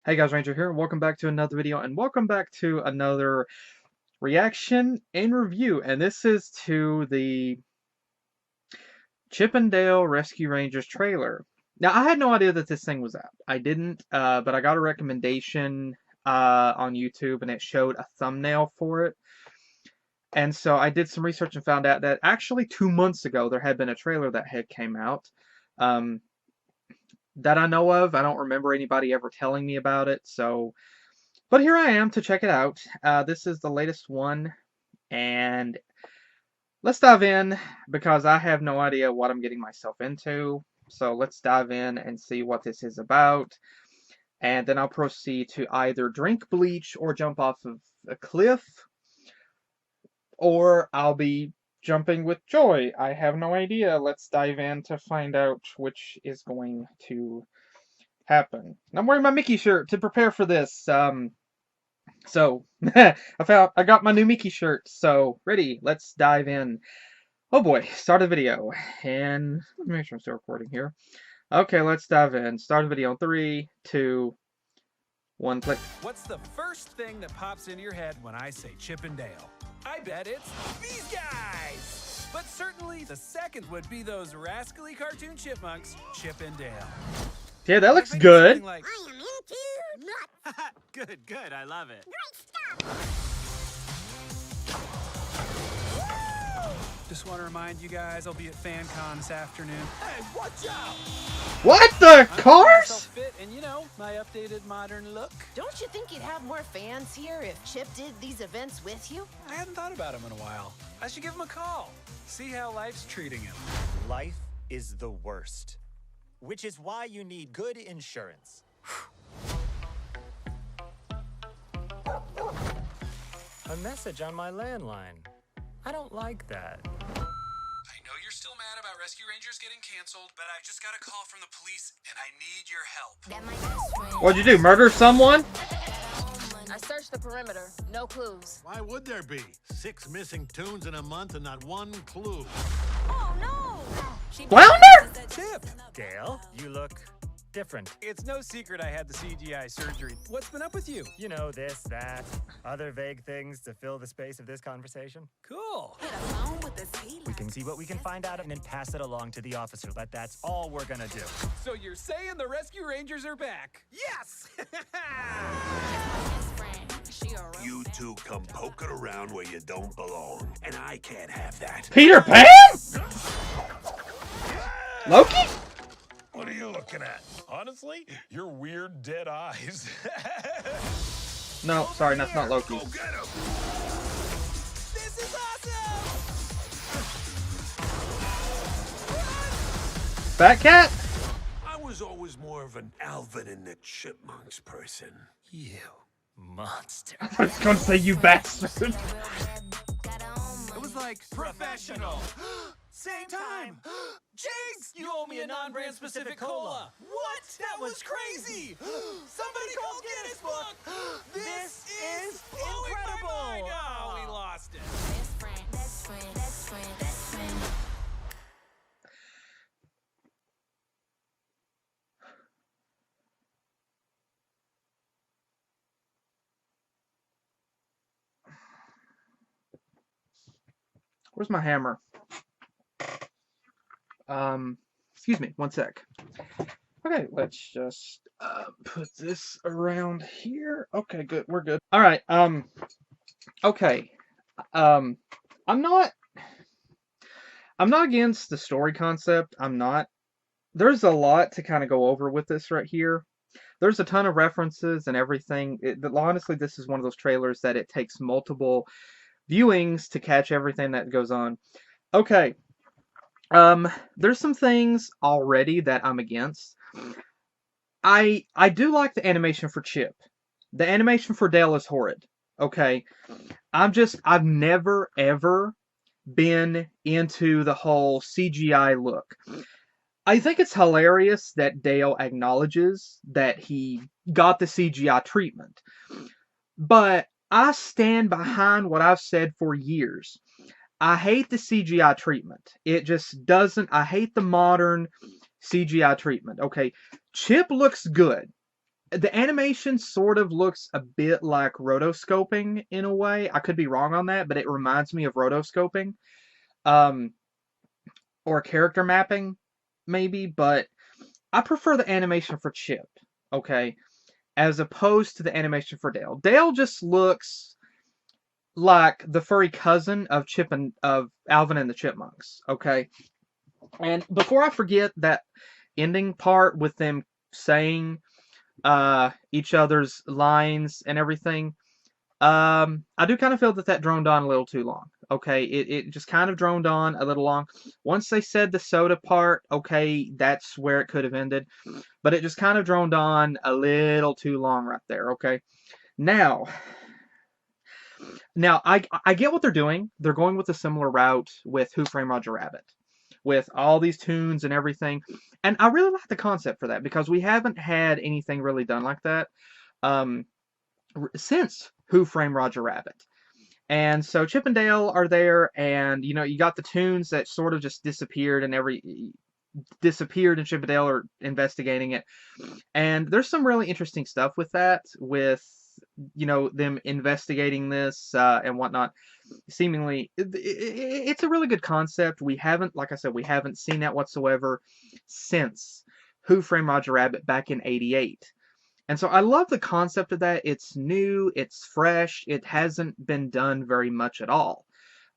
Hey guys, Ranger here. Welcome back to another video, and welcome back to another reaction and review. And this is to the Chip and Dale Rescue Rangers trailer. Now, I had no idea that this thing was out. I didn't, but I got a recommendation on YouTube, and it showed a thumbnail for it. And so I did some research and found out that actually 2 months ago there had been a trailer that had came out. That I know of. I don't remember anybody ever telling me about it, so... But here I am to check it out. This is the latest one, and let's dive in, because I have no idea what I'm getting myself into. So let's dive in and see what this is about, and then I'll proceed to either drink bleach or jump off of a cliff, or I'll be jumping with joy. I have no idea. Let's dive in to find out which is going to happen. I'm wearing my Mickey shirt to prepare for this. So I got my new Mickey shirt. So ready, let's dive in. Oh boy, start a video, and let me make sure I'm still recording here. Okay, let's dive in. Start a video in 3, 2, 1, click. What's the first thing that pops into your head when I say Chip and Dale? I bet it's these guys! But certainly the second would be those rascally cartoon chipmunks, Chip and Dale. Yeah, that looks good. Like, I am into nuts. Good, I love it. Great stuff. Just want to remind you guys I'll be at FanCon this afternoon. Hey, watch out! What the cars? Fit and you know, my updated modern look. Don't you think you'd have more fans here if Chip did these events with you? I hadn't thought about him in a while. I should give him a call. See how life's treating him. Life is the worst, which is why you need good insurance. A message on my landline. I don't like that. I know you're still mad about Rescue Rangers getting canceled, but I just got a call from the police and I need your help. What'd you do, murder someone? I searched the perimeter. No clues. Why would there be? 6 missing tunes in a month and not one clue. Oh, no! Flounder? Chip! Dale, you look different. It's no secret I had the CGI surgery. What's been up with you? You know, this, that, other vague things to fill the space of this conversation. Cool. We can see what we can find out and then pass it along to the officer. That's all we're gonna do. So you're saying the Rescue Rangers are back? Yes! You two come poking around where you don't belong, and I can't have that. Peter Pan? Loki? What are you looking at? Honestly, your weird dead eyes. No, sorry, that's not Loki. Go get him! This is awesome! Fat Cat? I was always more of an Alvin and the Chipmunks person. You monster. I was gonna say, you bastard. It was like professional. Same time. Jinx, you owe me a non-brand specific cola. What? That was crazy. Somebody call Guinness Book. This is incredible. Oh, we lost it. Where's my hammer? Excuse me, one sec. Okay, let's just put this around here. Okay, good, we're good. All right, okay. I'm not against the story concept. I'm not. There's a lot to kind of go over with this right here. There's a ton of references and everything. Honestly, this is one of those trailers that it takes multiple viewings to catch everything that goes on. Okay. There's some things already that I'm against. I do like the animation for Chip. The animation for Dale is horrid. Okay. I've never ever been into the whole CGI look. I think it's hilarious that Dale acknowledges that he got the CGI treatment. But I stand behind what I've said for years. I hate the CGI treatment. It just doesn't. I hate the modern CGI treatment. Okay, Chip looks good. The animation sort of looks a bit like rotoscoping in a way. I could be wrong on that, but it reminds me of rotoscoping, um, or character mapping, maybe. But I prefer the animation for Chip, okay, as opposed to the animation for Dale. Dale just looks like the furry cousin of Chip and of Alvin and the Chipmunks, okay. And before I forget that ending part with them saying each other's lines and everything, I do kind of feel that that droned on a little too long. Okay, it just kind of droned on a little long. Once they said the soda part, okay, that's where it could have ended. But it just kind of droned on a little too long right there. Okay, now, I get what they're doing. They're going with a similar route with Who Framed Roger Rabbit, with all these tunes and everything. And I really like the concept for that because we haven't had anything really done like that um, since Who Framed Roger Rabbit. And so Chip and Dale are there, and you got the tunes that sort of just disappeared, and disappeared, and Chip and Dale are investigating it. And there's some really interesting stuff with that, with them investigating this and whatnot. Seemingly, it's a really good concept. We haven't, like I said, we haven't seen that whatsoever since Who Framed Roger Rabbit back in '88. And so I love the concept of that. It's new, it's fresh, it hasn't been done very much at all.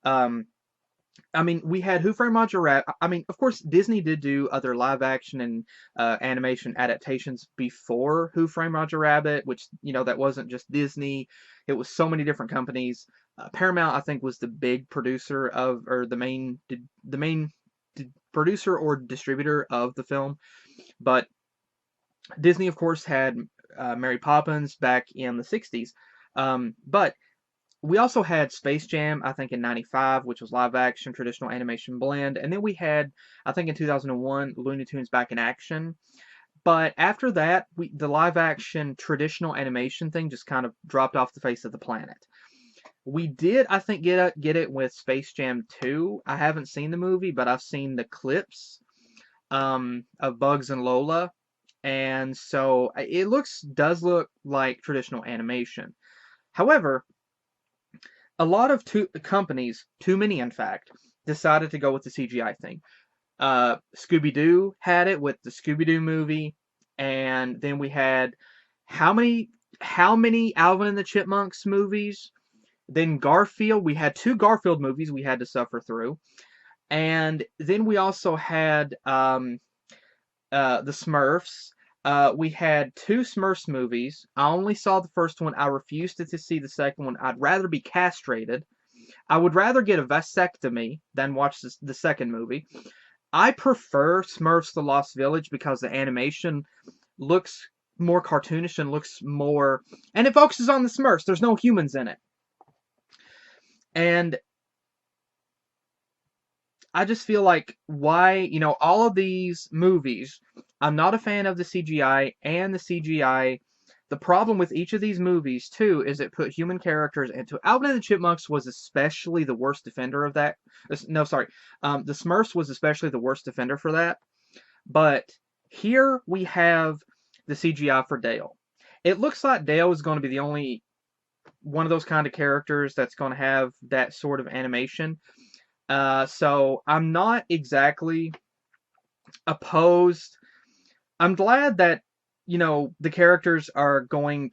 Um, I mean, we had Who Framed Roger Rabbit. I mean, of course, Disney did do other live action and animation adaptations before Who Framed Roger Rabbit, which, that wasn't just Disney. It was so many different companies. Paramount, I think, was the big producer of, or the main producer or distributor of the film. But Disney, of course, had Mary Poppins back in the 60s. But we also had Space Jam, I think, in '95, which was live action, traditional animation blend. And then we had, I think, in 2001, Looney Tunes Back in Action. But after that, the live action traditional animation thing just kind of dropped off the face of the planet. We did, I think, get it with Space Jam 2. I haven't seen the movie, but I've seen the clips of Bugs and Lola. And so it does look like traditional animation. However, a lot of companies, too many in fact, decided to go with the CGI thing. Scooby-Doo had it with the Scooby-Doo movie, and then we had how many Alvin and the Chipmunks movies? Then Garfield, we had 2 Garfield movies we had to suffer through. And then we also had the Smurfs. We had 2 Smurfs movies. I only saw the first one. I refused to see the second one. I'd rather be castrated. I would rather get a vasectomy than watch the second movie. I prefer Smurfs: The Lost Village because the animation looks more cartoonish and looks more... And it focuses on the Smurfs. There's no humans in it. And I just feel like why, all of these movies, I'm not a fan of the CGI, and the CGI, the problem with each of these movies, too, is it put human characters into... Alvin and the Chipmunks was especially the worst defender of that. No, sorry. The Smurfs was especially the worst defender for that. But here we have the CGI for Dale. It looks like Dale is going to be the only one of those kind of characters that's going to have that sort of animation. So I'm not exactly opposed. I'm glad that, the characters are going...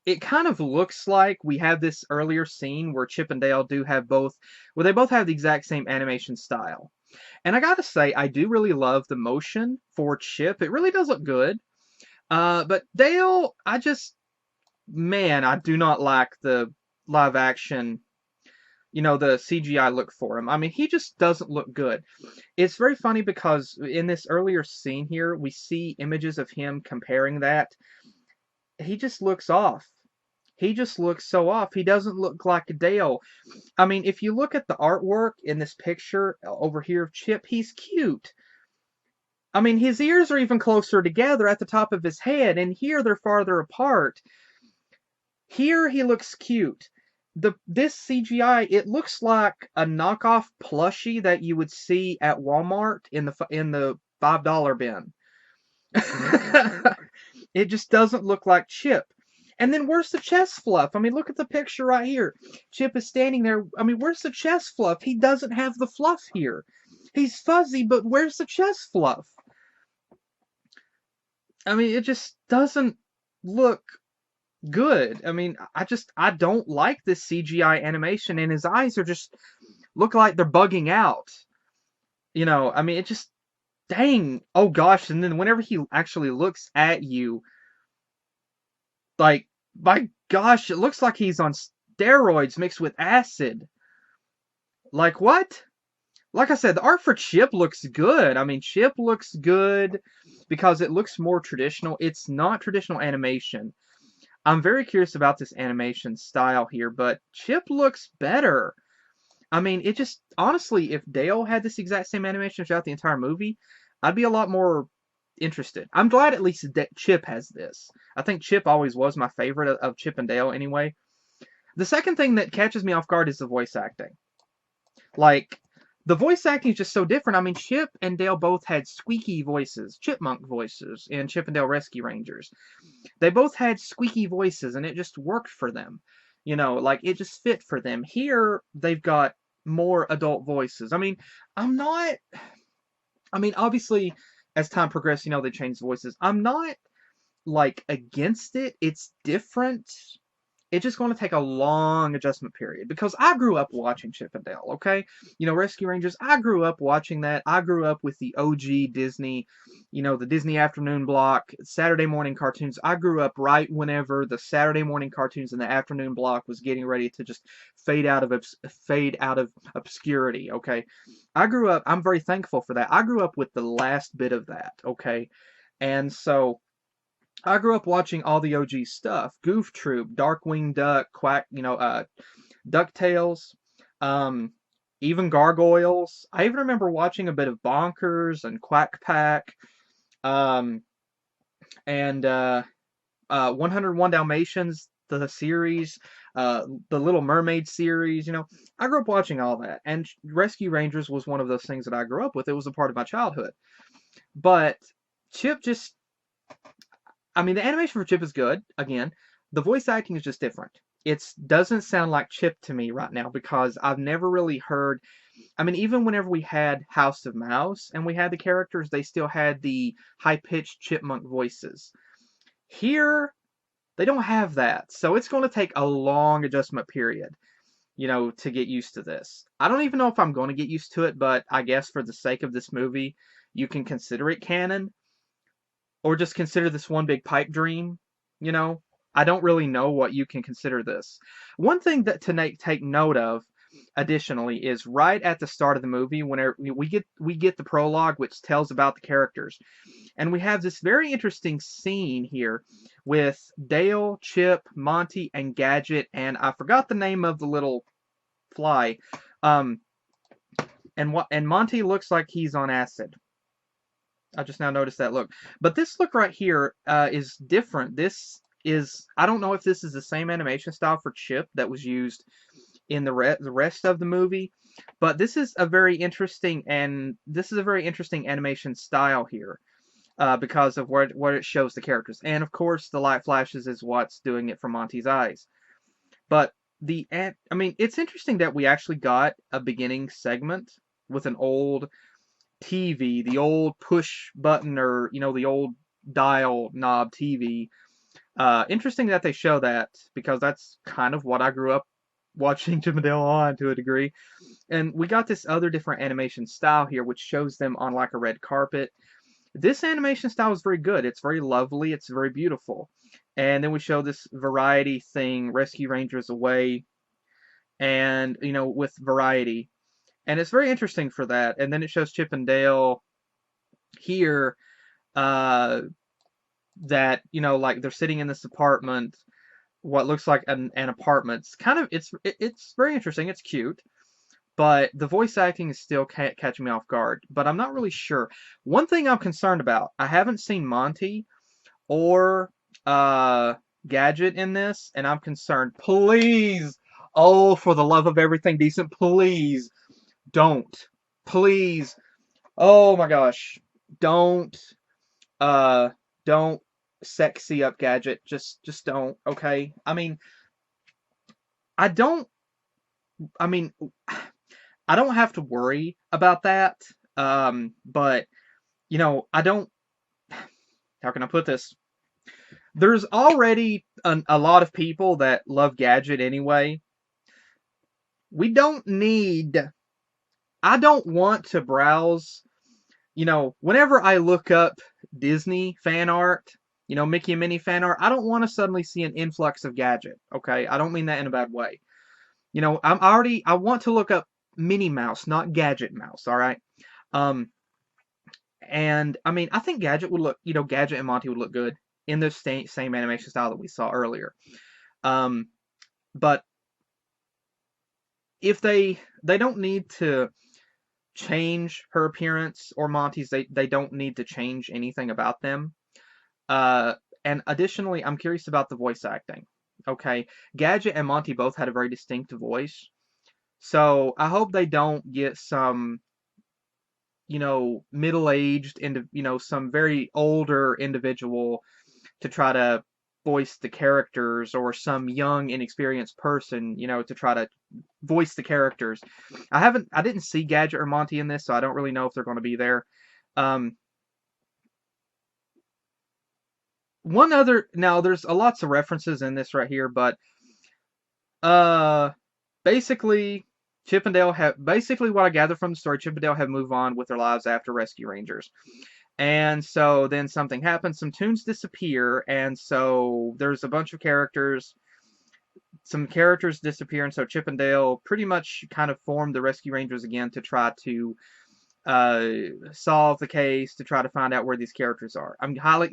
It kind of looks like we have this earlier scene where Chip and Dale do have both... Well, they both have the exact same animation style. And I gotta say, I do really love the motion for Chip. It really does look good. But Dale, man, I do not like the live action, the CGI look for him. I mean, he just doesn't look good. It's very funny because in this earlier scene here, we see images of him comparing that. He just looks off. He just looks so off. He doesn't look like Dale. I mean, if you look at the artwork in this picture over here of Chip, he's cute. I mean, his ears are even closer together at the top of his head, and here they're farther apart. Here he looks cute. This CGI, it looks like a knockoff plushie that you would see at Walmart in the $5 bin. It just doesn't look like Chip. And then where's the chest fluff? I mean, look at the picture right here. Chip is standing there. I mean, where's the chest fluff? He doesn't have the fluff here. He's fuzzy, but where's the chest fluff? I mean, it just doesn't look good. I mean, I don't like this CGI animation, and his eyes are just look like they're bugging out. I mean, it just dang. Oh gosh, and then whenever he actually looks at you, like my gosh, it looks like he's on steroids mixed with acid. Like what? Like I said, the art for Chip looks good. I mean, Chip looks good because it looks more traditional. It's not traditional animation. I'm very curious about this animation style here, but Chip looks better. I mean, it just honestly, if Dale had this exact same animation throughout the entire movie, I'd be a lot more interested. I'm glad at least that Chip has this. I think Chip always was my favorite of Chip and Dale anyway. The second thing that catches me off guard is the voice acting. Like, the voice acting is just so different. I mean, Chip and Dale both had squeaky voices, chipmunk voices in Chip and Dale Rescue Rangers. They both had squeaky voices, and it just worked for them. Like, it just fit for them. Here, they've got more adult voices. I mean, obviously, as time progressed, they changed voices. I'm not, like, against it. It's different. It's just going to take a long adjustment period because I grew up watching Chip and Dale, okay? Rescue Rangers, I grew up watching that. I grew up with the OG Disney, the Disney afternoon block, Saturday morning cartoons. I grew up right whenever the Saturday morning cartoons and the afternoon block was getting ready to just fade out of obscurity, okay? I'm very thankful for that. I grew up with the last bit of that, okay? And so I grew up watching all the OG stuff: Goof Troop, Darkwing Duck, Quack, DuckTales, even Gargoyles. I even remember watching a bit of Bonkers and Quack Pack, um, and 101 Dalmatians, the series, the Little Mermaid series. I grew up watching all that, and Rescue Rangers was one of those things that I grew up with. It was a part of my childhood, but Chip just I mean, the animation for Chip is good. Again, the voice acting is just different. It doesn't sound like Chip to me right now because I've never really heard. I mean, even whenever we had House of Mouse and we had the characters, they still had the high-pitched chipmunk voices. Here, they don't have that, so it's going to take a long adjustment period, to get used to this. I don't even know if I'm going to get used to it, but I guess for the sake of this movie, you can consider it canon or just consider this one big pipe dream, you know? I don't really know what you can consider this. One thing that to take note of, additionally, is right at the start of the movie, whenever we get the prologue, which tells about the characters, and we have this very interesting scene here with Dale, Chip, Monty, and Gadget, and I forgot the name of the little fly. And Monty looks like he's on acid. I just now noticed that look. But this look right here is different. I don't know if this is the same animation style for Chip that was used in the rest of the movie, but this is a very interesting animation style here because of what it shows the characters. And of course, the light flashes is what's doing it for Monty's eyes. But it's interesting that we actually got a beginning segment with an old TV, the old push button or the old dial knob TV. Interesting that they show that because that's kind of what I grew up watching Chip and Dale on to a degree. And we got this other different animation style here which shows them on like a red carpet. This animation style is very good. It's very lovely. It's very beautiful. And then we show this variety thing, Rescue Rangers Away, and with variety. And it's very interesting for that. And then it shows Chip and Dale here that, like they're sitting in this apartment, what looks like an apartment. It's very interesting. It's cute. But the voice acting is still catching me off guard. But I'm not really sure. One thing I'm concerned about, I haven't seen Monty or Gadget in this, and I'm concerned. Please, oh, for the love of everything decent, please, don't. Please. Oh my gosh. Don't sexy up Gadget. Just don't. Okay. I don't. I mean, I don't have to worry about that. But I don't. How can I put this? There's already a lot of people that love Gadget anyway. We don't need. I don't want to browse. Whenever I look up Disney fan art, Mickey and Minnie fan art, I don't want to suddenly see an influx of Gadget. Okay, I don't mean that in a bad way. I want to look up Minnie Mouse, not Gadget Mouse. All right. Um, and I think Gadget would look, Gadget and Monty would look good in the same animation style that we saw earlier. Um, but if they don't need to change her appearance or Monty's, they don't need to change anything about them. Uh, and additionally, I'm curious about the voice acting. Okay, Gadget and Monty both had a very distinct voice, so I hope they don't get some, middle-aged, some very older individual to try to voice the characters, or some young, inexperienced person, to try to voice the characters. I didn't see Gadget or Monty in this, so I don't really know if they're going to be there. Um, now there's lots of references in this right here, but uh, basically basically what I gather from the story, Chip and Dale have moved on with their lives after Rescue Rangers. And so then something happens, some tunes disappear, and so there's a bunch of characters. Some characters disappear, and so Chip and Dale pretty much kind of form the Rescue Rangers again to try to uh, solve the case, to try to find out where these characters are.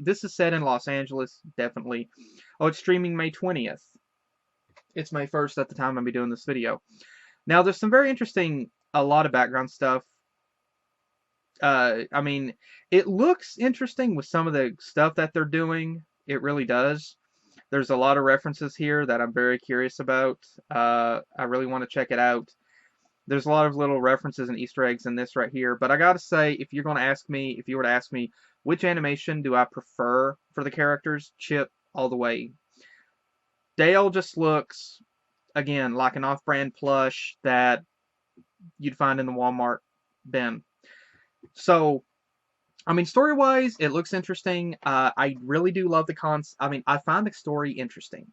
This is set in Los Angeles, definitely. Oh, it's streaming May 20th. It's May 1st at the time I'll be doing this video. Now, there's some very interesting, a lot of background stuff. It looks interesting with some of the stuff that they're doing. It really does. There's a lot of references here that I'm very curious about. I really want to check it out. There's a lot of little references and Easter eggs in this right here. But I gotta say, if you were to ask me, which animation do I prefer for the characters, Chip all the way. Dale just looks, again, like an off-brand plush that you'd find in the Walmart bin. So, story-wise, it looks interesting. I really do love the I find the story interesting.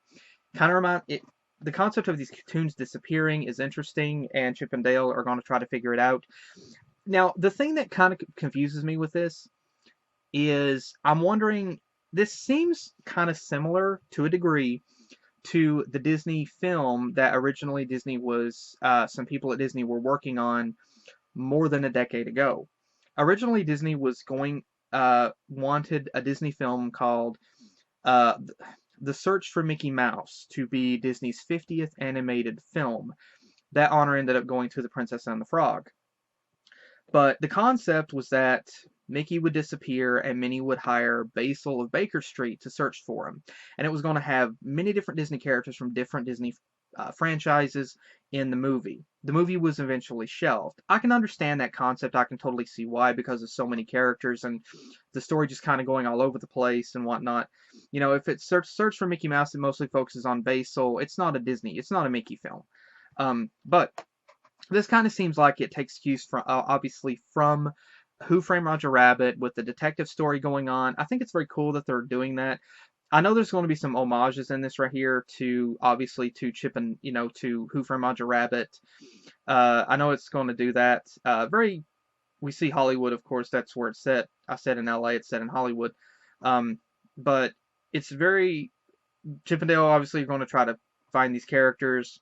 Kind of the concept of these cartoons disappearing is interesting, and Chip and Dale are going to try to figure it out. Now, the thing that kind of confuses me with this is I'm wondering, this seems kind of similar to a degree to the Disney film that originally some people at Disney were working on more than a decade ago. Originally, Disney wanted a Disney film called The Search for Mickey Mouse to be Disney's 50th animated film. That honor ended up going to The Princess and the Frog. But the concept was that Mickey would disappear and Minnie would hire Basil of Baker Street to search for him. And it was going to have many different Disney characters from different Disney franchises in the movie. The movie was eventually shelved. I can understand that concept. I can totally see why, because of so many characters and the story just kind of going all over the place and whatnot. If it's Search for Mickey Mouse, it mostly focuses on Basil. It's not a Mickey film. But this kind of seems like it takes cues from, obviously, from Who Framed Roger Rabbit, with the detective story going on. I think it's very cool that they're doing that. I know there's going to be some homages in this right here to, obviously, to Chip and, to Who Framed Roger Rabbit. I know it's going to do that. We see Hollywood, of course, that's where it's set. I said in LA, it's set in Hollywood. But it's very, Chip and Dale obviously are going to try to find these characters.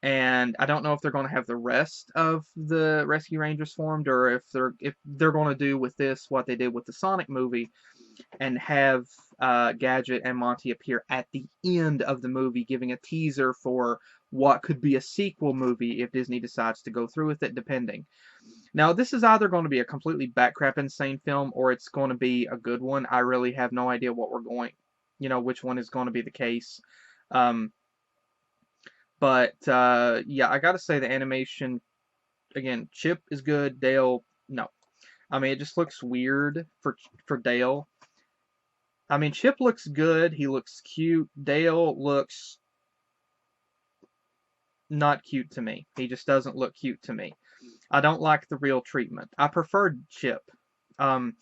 And I don't know if they're going to have the rest of the Rescue Rangers formed, or if they're going to do with this what they did with the Sonic movie, and have Gadget and Monty appear at the end of the movie, giving a teaser for what could be a sequel movie if Disney decides to go through with it, depending. Now, this is either going to be a completely backcrap insane film, or it's going to be a good one. I really have no idea which one is going to be the case. But yeah, I gotta say the animation, again, Chip is good, Dale, no. It just looks weird for Dale. I mean, Chip looks good. He looks cute. Dale looks not cute to me. He just doesn't look cute to me. I don't like the real treatment. I preferred Chip. Um,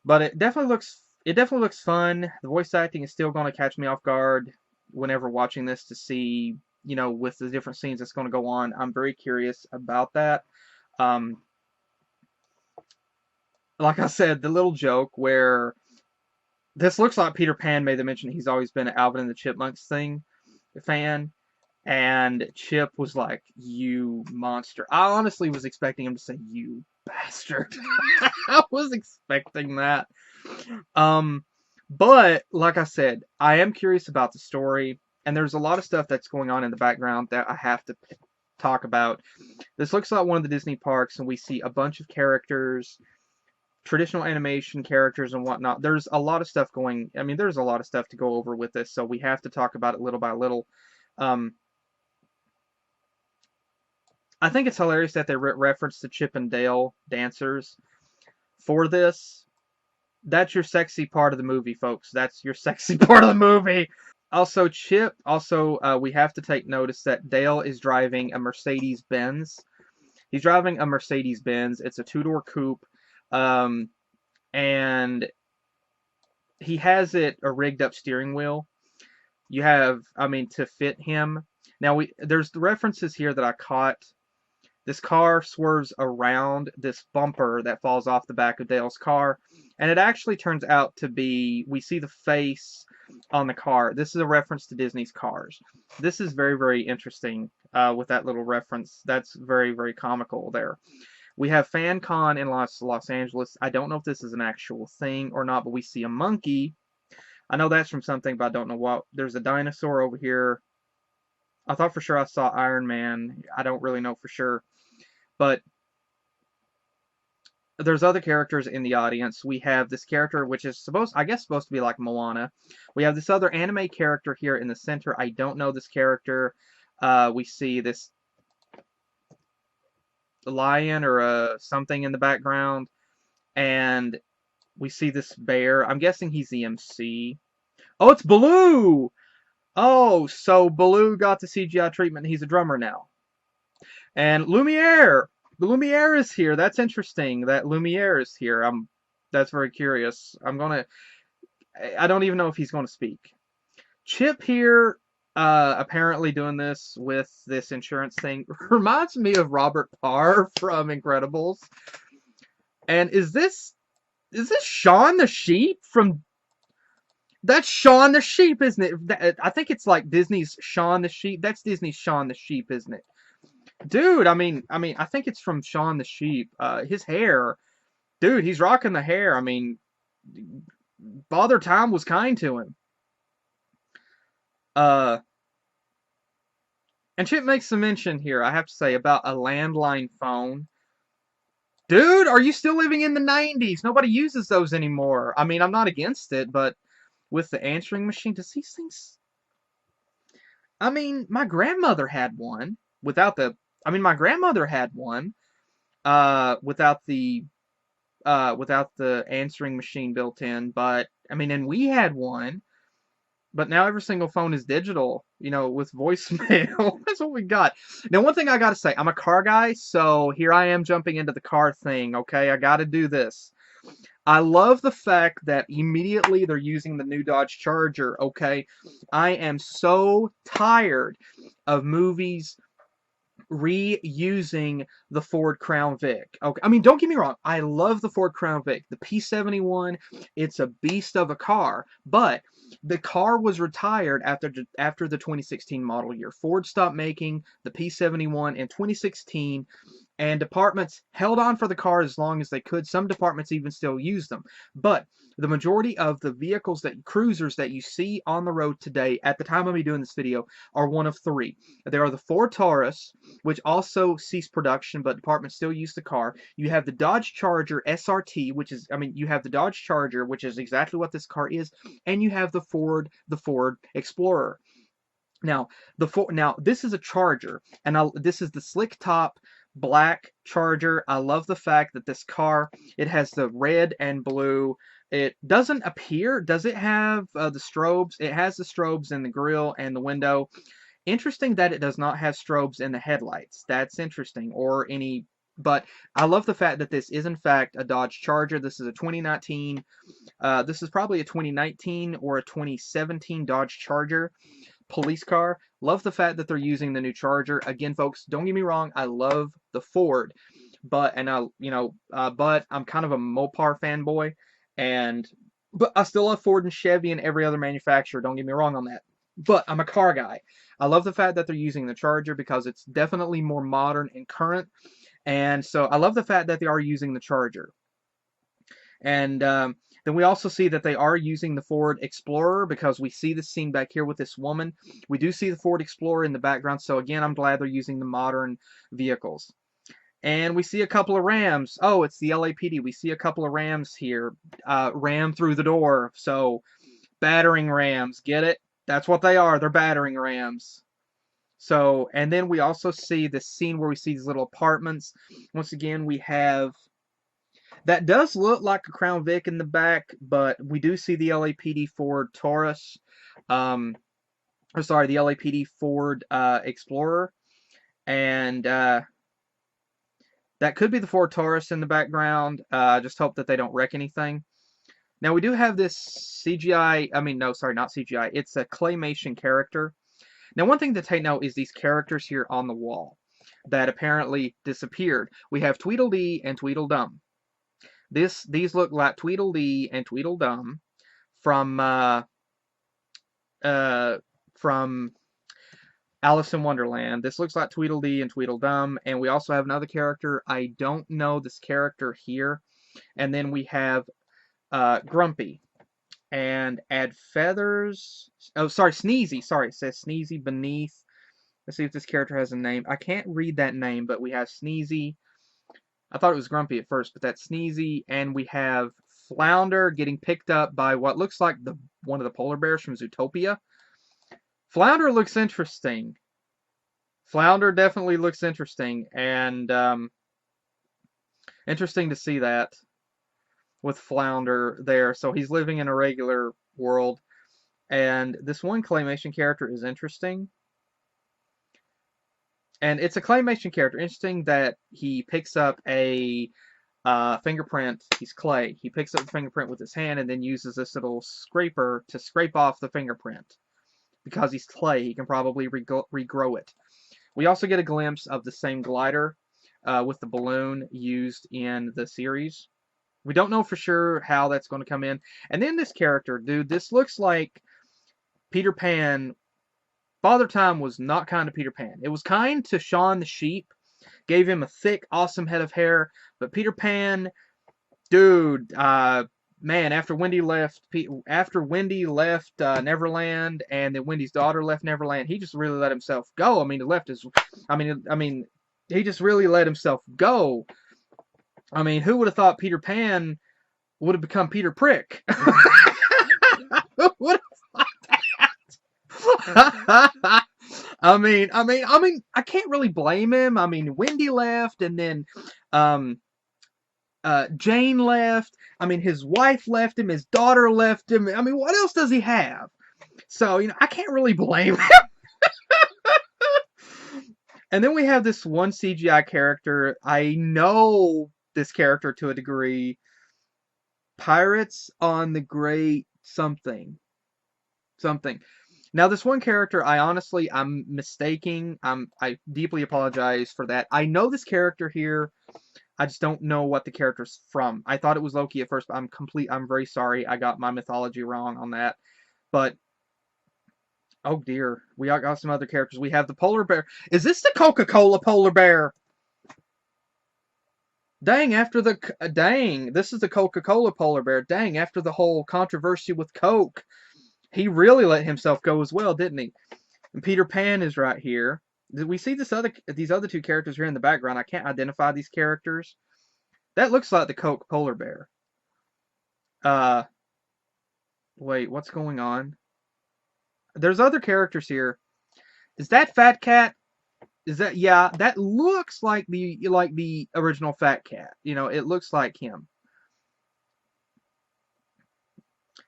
but it definitely looks fun. The voice acting is still going to catch me off guard whenever watching this to see, with the different scenes that's going to go on. I'm very curious about that. Um, like I said, the little joke where this looks like Peter Pan made the mention he's always been an Alvin and the Chipmunks fan, and Chip was like, "You monster." I honestly was expecting him to say, "You bastard." I was expecting that. Um, but like I said, I am curious about the story, and there's a lot of stuff that's going on in the background that I have to talk about. This looks like one of the Disney parks, and we see a bunch of characters, traditional animation characters and whatnot. There's a lot of stuff going. I mean, there's a lot of stuff to go over with this, so we have to talk about it little by little. Um, I think it's hilarious that they reference the Chip and Dale dancers for this. That's your sexy part of the movie, folks. That's your sexy part of the movie. Also, Chip. Also, we have to take notice that Dale is driving a Mercedes Benz. He's driving a Mercedes Benz. It's a two-door coupe, and he has a rigged up steering wheel. To fit him. Now there's the references here that I caught. This car swerves around this bumper that falls off the back of Dale's car, and it actually turns out to be, we see the face on the car. This is a reference to Disney's Cars. This is very, very interesting with that little reference. That's very, very comical there. We have FanCon in Los Angeles. I don't know if this is an actual thing or not, but we see a monkey. I know that's from something, but I don't know what. There's a dinosaur over here. I thought for sure I saw Iron Man. I don't really know for sure. But there's other characters in the audience. We have this character, which is supposed to be like Moana. We have this other anime character here in the center. I don't know this character. We see this lion or something in the background, and we see this bear. I'm guessing he's the MC. Oh, it's Baloo! Oh, so Baloo got the CGI treatment. He's a drummer now. And Lumiere! Lumiere is here. That's interesting that Lumiere is here. That's very curious. I don't even know if he's going to speak. Chip here, apparently doing this with this insurance thing, reminds me of Robert Parr from Incredibles. And is this Shaun the Sheep from... That's Shaun the Sheep, isn't it? I think it's like Disney's Shaun the Sheep. That's Disney's Shaun the Sheep, isn't it? Dude, I think it's from Shaun the Sheep. His hair, dude, he's rocking the hair. Father Time was kind to him. And Chip makes some mention here, I have to say, about a landline phone. Dude, are you still living in the 90s? Nobody uses those anymore. I'm not against it, but with the answering machine, does these things... my grandmother had one without the... my grandmother had one without the answering machine built in, but and we had one, but now every single phone is digital, with voicemail. That's what we got. Now, one thing I gotta say, I'm a car guy, so here I am jumping into the car thing, okay? I gotta do this. I love the fact that immediately they're using the new Dodge Charger, okay? I am so tired of movies reusing the Ford Crown Vic. Okay, don't get me wrong. I love the Ford Crown Vic. The P71, it's a beast of a car, but the car was retired after the 2016 model year. Ford stopped making the P71 in 2016, and departments held on for the car as long as they could. Some departments even still use them. But the majority of the cruisers that you see on the road today, at the time of me doing this video, are one of three. There are the Ford Taurus, which also ceased production, but departments still use the car. You have the Dodge Charger SRT, which is, you have the Dodge Charger, which is exactly what this car is, and you have the Ford Explorer. Now, this is a Charger, and this is the slick top black Charger. I love the fact that this car, it has the red and blue. It doesn't appear. Does it have the strobes? It has the strobes in the grill and the window. Interesting that it does not have strobes in the headlights. That's interesting. Or any. But I love the fact that this is in fact a Dodge Charger. This is a 2019. This is probably a 2019 or a 2017 Dodge Charger police car. Love the fact that they're using the new Charger. Again, folks, don't get me wrong. I love the Ford, but I'm kind of a Mopar fanboy, but I still love Ford and Chevy and every other manufacturer. Don't get me wrong on that. But I'm a car guy. I love the fact that they're using the Charger because it's definitely more modern and current. And so I love the fact that they are using the Charger. And then we also see that they are using the Ford Explorer because we see the scene back here with this woman. We do see the Ford Explorer in the background. So again, I'm glad they're using the modern vehicles. And we see a couple of Rams. Oh, it's the LAPD. We see a couple of Rams here. Ram through the door. So battering rams. Get it? That's what they are. They're battering rams. So, and then we also see the scene where we see these little apartments. Once again, we have that does look like a Crown Vic in the back, but we do see the LAPD Ford Taurus. Or sorry, the LAPD Ford Explorer, and that could be the Ford Taurus in the background. Just hope that they don't wreck anything. Now we do have this CGI. I mean, no, sorry, not CGI. It's a claymation character. Now, one thing to take note is these characters here on the wall that apparently disappeared. We have Tweedledee and Tweedledum. These look like Tweedledee and Tweedledum from Alice in Wonderland. This looks like Tweedledee and Tweedledum, and we also have another character. I don't know this character here. And then we have Grumpy. And add feathers. Oh, sorry, Sneezy. Sorry, it says Sneezy beneath. Let's see if this character has a name. I can't read that name, but we have Sneezy. I thought it was Grumpy at first, but that's Sneezy. And we have Flounder getting picked up by what looks like one of the polar bears from Zootopia. Flounder looks interesting. Flounder definitely looks interesting, and interesting to see that with Flounder there. So he's living in a regular world, and this one claymation character is interesting. And it's a claymation character. Interesting that he picks up a fingerprint. He's clay. He picks up the fingerprint with his hand and then uses this little scraper to scrape off the fingerprint. Because he's clay, he can probably regrow it. We also get a glimpse of the same glider with the balloon used in the series. We don't know for sure how that's going to come in. And then this character, dude, this looks like Peter Pan. Father Time was not kind to Peter Pan. It was kind to Shaun the Sheep. Gave him a thick, awesome head of hair. But Peter Pan, dude, man, after Wendy left Neverland, and then Wendy's daughter left Neverland, he just really let himself go. He just really let himself go. I mean, who would have thought Peter Pan would have become Peter Prick? Who would have thought that? I can't really blame him. I mean, Wendy left, and then Jane left. I mean, his wife left him. His daughter left him. I mean, what else does he have? So, I can't really blame him. And then we have this one CGI character. I know this character to a degree. Pirates on the Great something. Now, this one character, I'm mistaking. I deeply apologize for that. I know this character here. I just don't know what the character's from. I thought it was Loki at first, but I'm very sorry. I got my mythology wrong on that. But, oh dear. We got some other characters. We have the polar bear. Is this the Coca-Cola polar bear? Dang, this is the Coca-Cola polar bear. Dang, after the whole controversy with Coke, he really let himself go as well, didn't he? And Peter Pan is right here. We see these other two characters here in the background. I can't identify these characters. That looks like the Coke polar bear. Wait, what's going on? There's other characters here. Is that Fat Cat? Yeah, that looks like the original Fat Cat. It looks like him.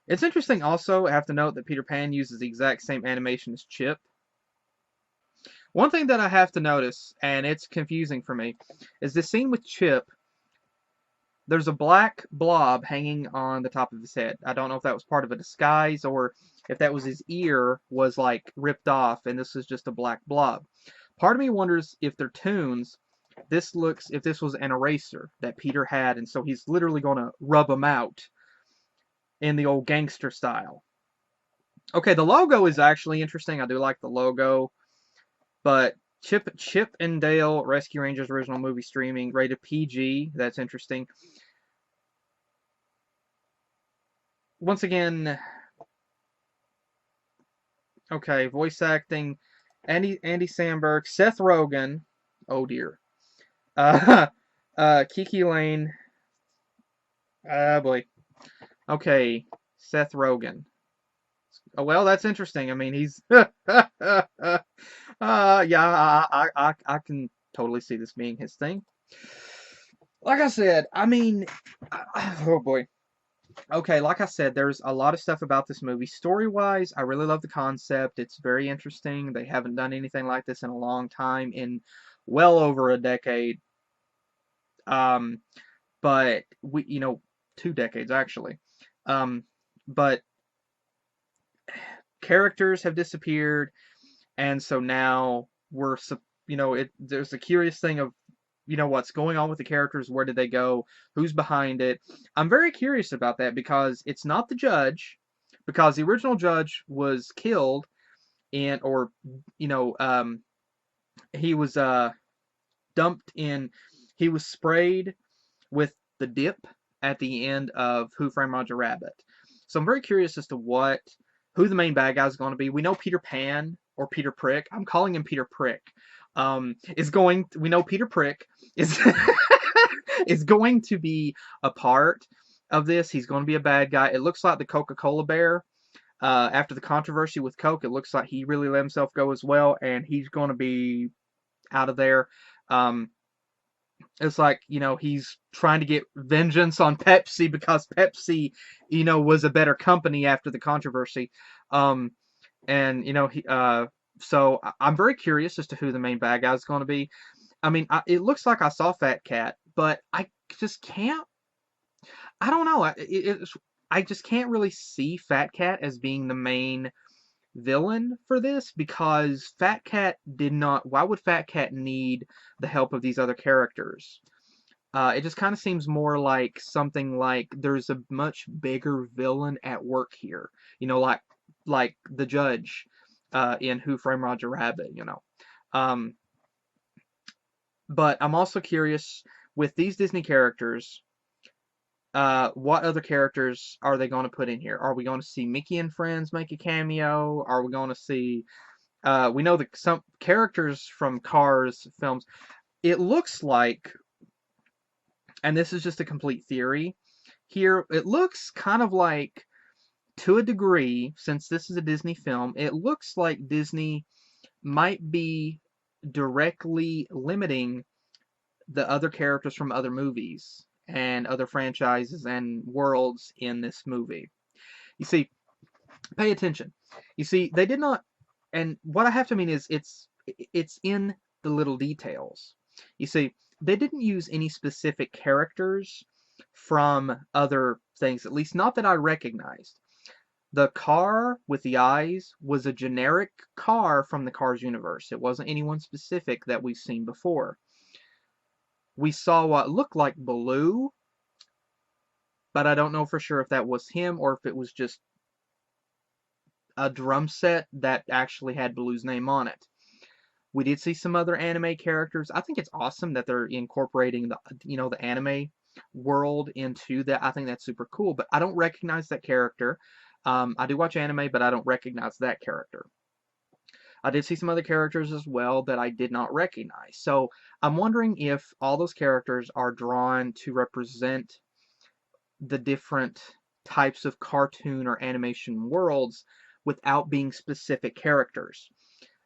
It's interesting also, I have to note that Peter Pan uses the exact same animation as Chip. One thing that I have to notice, and it's confusing for me, is this scene with Chip. There's a black blob hanging on the top of his head. I don't know if that was part of a disguise or if that was his ear was like ripped off and this is just a black blob. Part of me wonders if they're toons. This looks if this was an eraser that Peter had, and so he's literally going to rub them out in the old gangster style. Okay, the logo is actually interesting. I do like the logo, but Chip and Dale Rescue Rangers original movie streaming rated PG. That's interesting. Once again, okay, voice acting, Andy Samberg, Seth Rogen. Oh dear. Uh, Kiki Lane. Ah, boy. Okay, Seth Rogen. Oh, well, that's interesting. I mean, he's. Yeah, I can totally see this being his thing. Like I said, I mean, oh boy. Okay, like I said, there's a lot of stuff about this movie. Story-wise, I really love the concept. It's very interesting. They haven't done anything like this in a long time, in well over a decade. Um, but you know, 2 decades actually. Um, but characters have disappeared, and so now there's a curious thing of what's going on with the characters, where did they go, who's behind it. I'm very curious about that because it's not the judge, because the original judge was killed and or you know he was dumped in he was sprayed with the dip at the end of Who Framed Roger Rabbit. So I'm very curious as to who the main bad guy is going to be. We know Peter Pan or Peter Prick. I'm calling him Peter Prick. We know Peter Prick is is going to be a part of this. He's going to be a bad guy. It looks like the Coca-Cola bear. After the controversy with Coke, it looks like he really let himself go as well, and he's going to be out of there. It's like, he's trying to get vengeance on Pepsi because Pepsi, was a better company after the controversy. And, so I'm very curious as to who the main bad guy is going to be. I mean, it looks like I saw Fat Cat, but I just can't. I don't know. I just can't really see Fat Cat as being the main villain for this because Fat Cat did not. Why would Fat Cat need the help of these other characters? It just kind of seems more like something like there's a much bigger villain at work here. Like the judge in Who Framed Roger Rabbit. Um, but I'm also curious with these Disney characters. What other characters are they going to put in here? Are we going to see Mickey and Friends make a cameo? Are we going to see? We know that some characters from Cars films. It looks like, and this is just a complete theory here. It looks kind of like, to a degree, since this is a Disney film, it looks like Disney might be directly limiting the other characters from other movies and other franchises and worlds in this movie. You see, pay attention. You see, they did not, and what I have to mean is it's in the little details. You see, they didn't use any specific characters from other things, at least not that I recognized. The car with the eyes was a generic car from the Cars universe. It wasn't anyone specific that we've seen before. We saw what looked like Baloo, but I don't know for sure if that was him or if it was just a drum set that actually had Baloo's name on it. We did see some other anime characters. I think it's awesome that they're incorporating the anime world into that. I think that's super cool, but I don't recognize that character. I do watch anime, but I don't recognize that character. I did see some other characters as well that I did not recognize. So I'm wondering if all those characters are drawn to represent the different types of cartoon or animation worlds without being specific characters.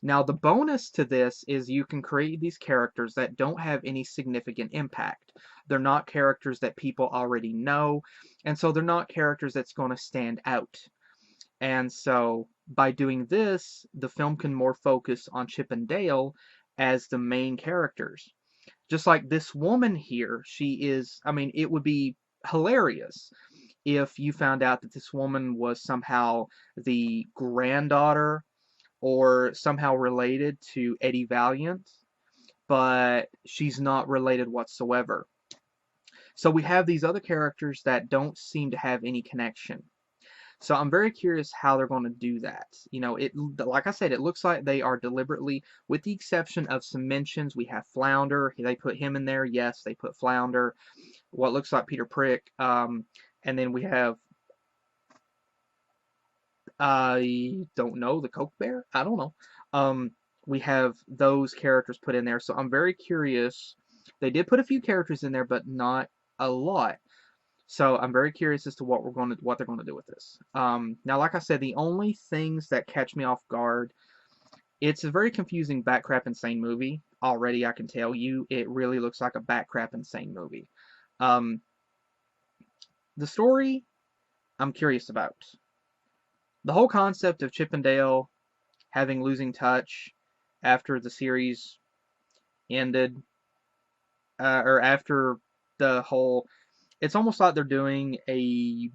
Now, the bonus to this is you can create these characters that don't have any significant impact. They're not characters that people already know, and so they're not characters that's going to stand out. And so by doing this, the film can more focus on Chip and Dale as the main characters. Just like this woman here, she is, I mean, it would be hilarious if you found out that this woman was somehow the granddaughter or somehow related to Eddie Valiant, but she's not related whatsoever. So we have these other characters that don't seem to have any connection. So I'm very curious how they're going to do that. Like I said, it looks like they are deliberately, with the exception of some mentions. We have Flounder. They put him in there. Yes, they put Flounder. What looks like Peter Prick. And then we have, I don't know, the Coke Bear? I don't know. We have those characters put in there. So I'm very curious. They did put a few characters in there, but not a lot. So I'm very curious as to what they're going to do with this. Now, like I said, the only things that catch me off guard, it's a very confusing bat crap insane movie. Already, I can tell you, it really looks like a bat crap insane movie. The story, I'm curious about. The whole concept of Chip and Dale having losing touch after the series ended, or after the whole, it's almost like they're doing a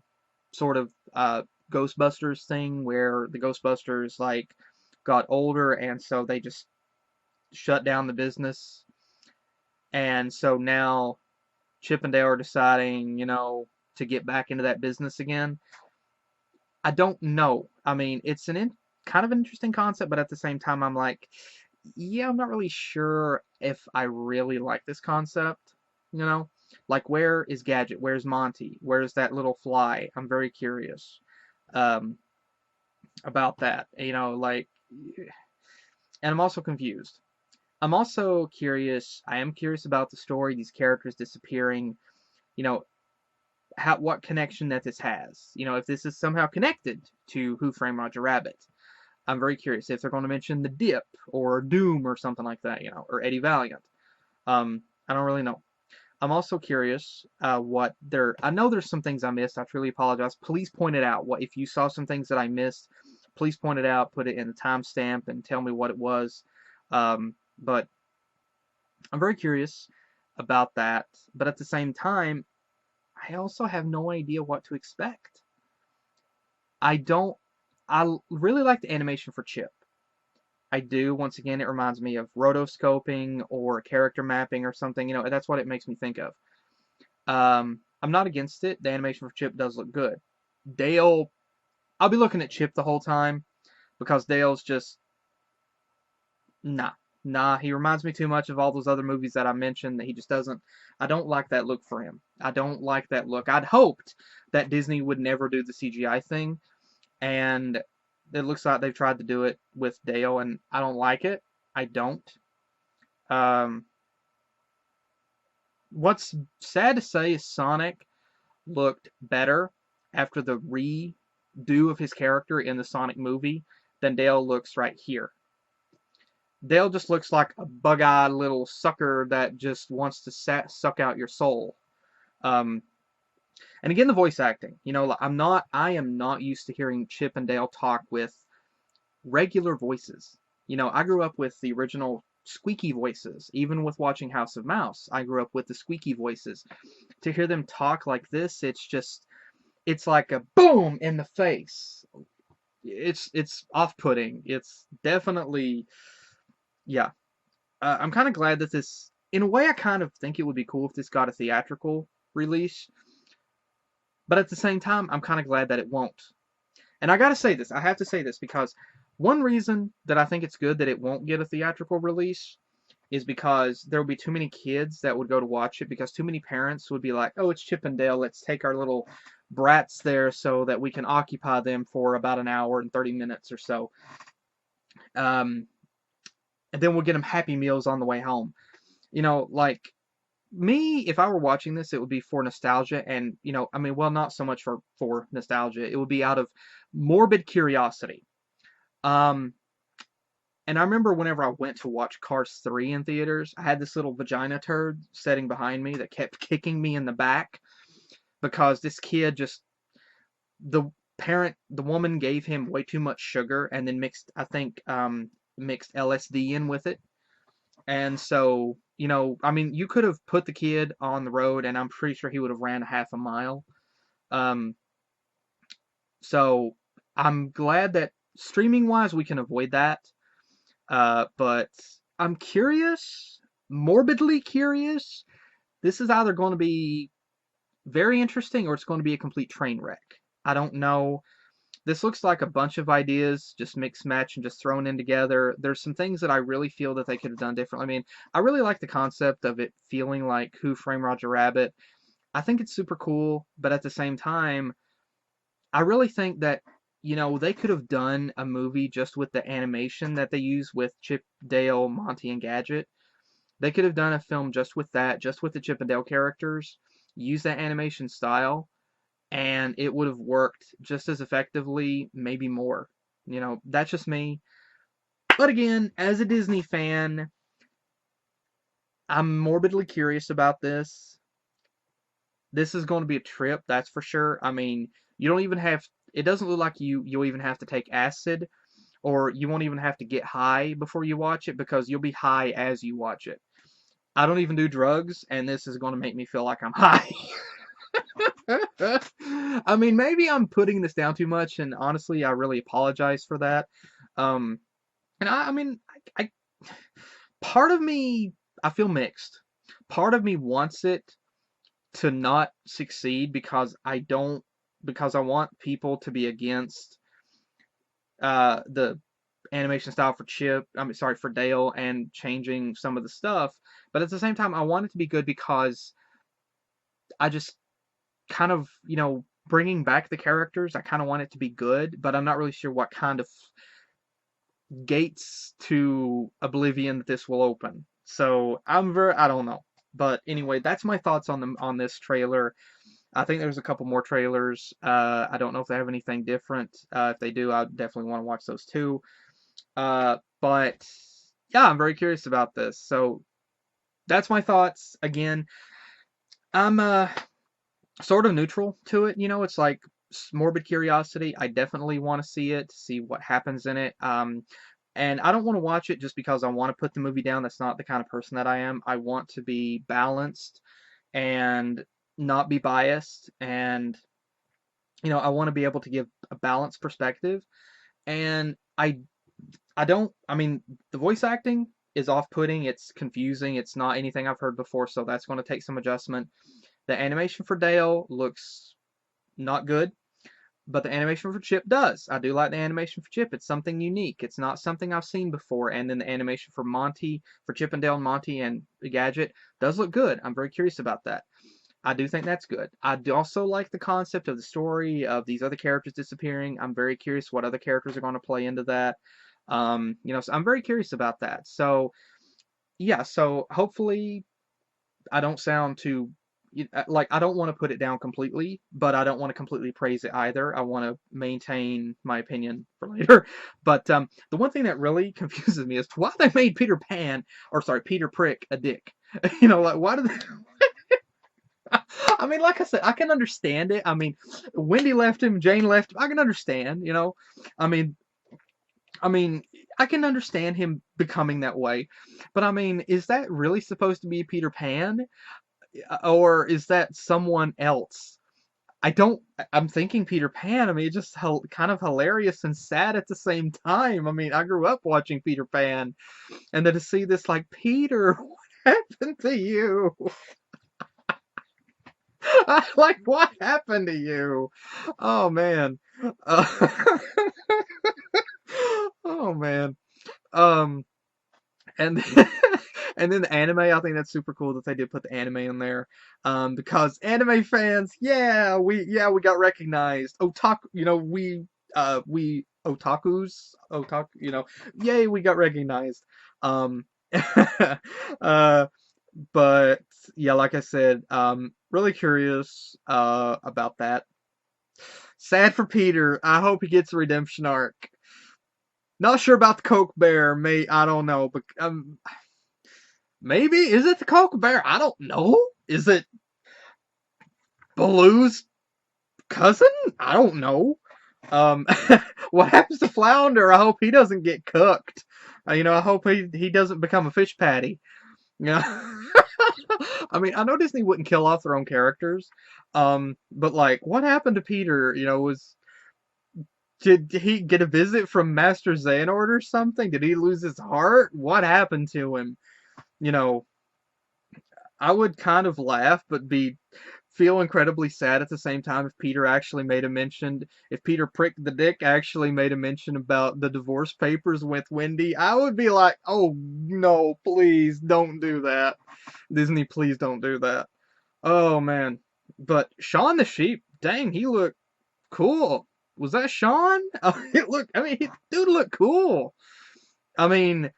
sort of Ghostbusters thing where the Ghostbusters like got older and so they just shut down the business. And so now Chip and Dale are deciding, to get back into that business again. I don't know. I mean, it's kind of an interesting concept, but at the same time, I'm like, yeah, I'm not really sure if I really like this concept. Like, where is Gadget? Where's Monty? Where's that little fly? I'm very curious about that. And I'm also confused. I'm also curious. I am curious about the story, these characters disappearing. What connection that this has. If this is somehow connected to Who Framed Roger Rabbit. I'm very curious if they're going to mention the Dip or Doom or something like that, or Eddie Valiant. I don't really know. I'm also curious what they're. I know there's some things I missed. I truly apologize. Please point it out. If you saw some things that I missed, please point it out. Put it in the timestamp and tell me what it was. But I'm very curious about that. But at the same time, I also have no idea what to expect. I don't. I really like the animation for Chip. I do. Once again, it reminds me of rotoscoping or character mapping or something. That's what it makes me think of. I'm not against it. The animation for Chip does look good. Dale, I'll be looking at Chip the whole time because Dale's just nah. He reminds me too much of all those other movies that I mentioned that he just doesn't. I don't like that look for him. I don't like that look. I'd hoped that Disney would never do the CGI thing, and it looks like they've tried to do it with Dale, and I don't like it. I don't. What's sad to say is Sonic looked better after the redo of his character in the Sonic movie than Dale looks right here. Dale just looks like a bug-eyed little sucker that just wants to suck out your soul. And again, the voice acting. I am not used to hearing Chip and Dale talk with regular voices. I grew up with the original squeaky voices. Even with watching House of Mouse, I grew up with the squeaky voices. To hear them talk like this, it's like a boom in the face. It's off-putting. It's definitely, yeah. I'm kind of glad that this, in a way, I kind of think it would be cool if this got a theatrical release. But at the same time, I'm kind of glad that it won't. And I gotta say this, I have to say this, because one reason that I think it's good that it won't get a theatrical release is because there will be too many kids that would go to watch it, because too many parents would be like, oh, it's Chip and Dale, let's take our little brats there so that we can occupy them for about an hour and 30 minutes or so. And then we'll get them Happy Meals on the way home. Like, me, if I were watching this, it would be for nostalgia, and not so much for nostalgia. It would be out of morbid curiosity. And I remember whenever I went to watch Cars 3 in theaters, I had this little vagina turd sitting behind me that kept kicking me in the back because this kid just the the woman gave him way too much sugar and then mixed, I think, mixed LSD in with it. And so, I mean, you could have put the kid on the road and I'm pretty sure he would have ran a half a mile. Um, so I'm glad that streaming wise we can avoid that. But I'm curious, morbidly curious. This is either going to be very interesting or it's going to be a complete train wreck. I don't know. This looks like a bunch of ideas just mixed match and just thrown in together. There's some things that I really feel that they could have done differently. I mean, I really like the concept of it feeling like Who Framed Roger Rabbit. I think it's super cool, but at the same time, I really think that they could have done a movie just with the animation that they use with Chip, Dale, Monty, and Gadget. They could have done a film just with that, just with the Chip and Dale characters, use that animation style, and it would have worked just as effectively, maybe more. That's just me. But again, as a Disney fan, I'm morbidly curious about this. This is going to be a trip, that's for sure. I mean, you don't even have, it doesn't look like you'll even have to take acid, or you won't even have to get high before you watch it because you'll be high as you watch it. I don't even do drugs, and this is going to make me feel like I'm high. I mean, maybe I'm putting this down too much, and honestly, I really apologize for that. Um, and I mean, I part of me, I feel mixed. Part of me wants it to not succeed because I want people to be against the animation style for Chip. I mean, sorry, for Dale, and changing some of the stuff. But at the same time, I want it to be good because I just kind of, bringing back the characters. I kind of want it to be good, but I'm not really sure what kind of gates to oblivion that this will open. So I don't know. But anyway, that's my thoughts on this trailer. I think there's a couple more trailers. I don't know if they have anything different. If they do, I definitely want to watch those too. But yeah, I'm very curious about this. So that's my thoughts. Again, I'm sort of neutral to it. It's like morbid curiosity. I definitely want to see it, see what happens in it. And I don't want to watch it just because I want to put the movie down. That's not the kind of person that I am. I want to be balanced and not be biased. And, I want to be able to give a balanced perspective. And I mean, the voice acting is off-putting. It's confusing. It's not anything I've heard before, so that's going to take some adjustment. The animation for Dale looks not good, but the animation for Chip does. I do like the animation for Chip. It's something unique. It's not something I've seen before. And then the animation for Monty, for Chip and Dale and Monty and Gadget does look good. I'm very curious about that. I do think that's good. I do also like the concept of the story of these other characters disappearing. I'm very curious what other characters are going to play into that. So I'm very curious about that. So yeah, so hopefully I don't sound too like, I don't want to put it down completely, but I don't want to completely praise it either. I want to maintain my opinion for later. But the one thing that really confuses me is why they made Peter Prick a dick. Like, why did they? I mean, like I said, I can understand it. I mean, Wendy left him, Jane left him. I can understand. I mean, I mean, I can understand him becoming that way, but I mean, is that really supposed to be Peter Pan? Or is that someone else? I'm thinking Peter Pan. I mean, it's just kind of hilarious and sad at the same time. I mean, I grew up watching Peter Pan, and then to see this, like, Peter, what happened to you? Like, what happened to you? Oh, man. Uh, oh, man. Um, and and then the anime, I think that's super cool that they did put the anime in there, because anime fans, we got recognized. Otaku, we otaku, yay, we got recognized. Um, uh, but yeah, like I said, really curious about that. Sad for Peter. I hope he gets a redemption arc. Not sure about the Coke Bear. I don't know, but maybe is it the Coke Bear? I don't know. Is it Baloo's cousin? I don't know. Um, what happens to Flounder? I hope he doesn't get cooked. I hope he doesn't become a fish patty. Yeah. I mean, I know Disney wouldn't kill off their own characters, but like, what happened to Peter? Did he get a visit from Master Xehanort or something? Did he lose his heart? What happened to him? You know, I would kind of laugh, but feel incredibly sad at the same time if Peter Prick the Dick actually made a mention about the divorce papers with Wendy. I would be like, oh no, please don't do that. Disney, please don't do that. Oh man. But Shaun the Sheep, dang, he looked cool. Was that Shaun? Dude looked cool. I mean,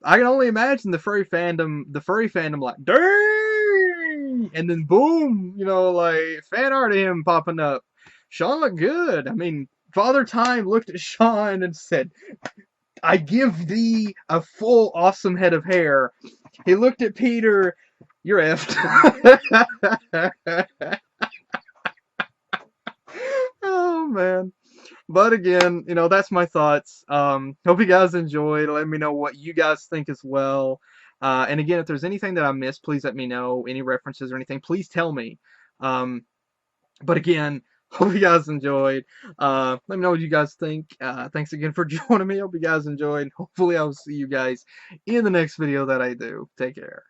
I can only imagine the furry fandom like, dang! And then boom, like fan art of him popping up. Shaun looked good. I mean, Father Time looked at Shaun and said, I give thee a full awesome head of hair. He looked at Peter, you're effed. Oh man. But again, that's my thoughts. Hope you guys enjoyed. Let me know what you guys think as well. And again, if there's anything that I missed, please let me know. Any references or anything, please tell me. But again, hope you guys enjoyed. Let me know what you guys think. Thanks again for joining me. Hope you guys enjoyed. Hopefully, I'll see you guys in the next video that I do. Take care.